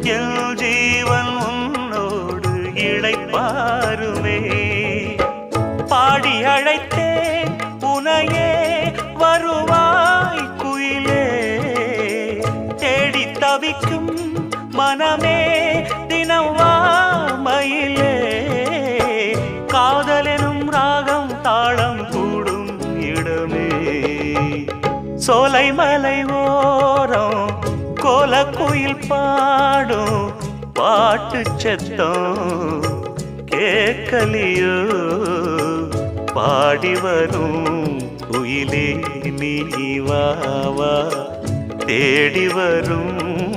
என் ஜீவன் உன்னோடு இளைப்பாருமே. பாடி அழைத்தேன் உனையே வருவாய் குயிலே. தேடி தவிக்கும் மனமே தினம் வா மயிலே. காதலெனும் ராகம் தாளம் கூடும் இடமே. சோலை மலை ஓரம் கோலக்குயில் பாடும் பாட்டு சத்தம் கேட்கலியோ. பாடி வரும் குயிலே நீ வா வா. தேடி வரும்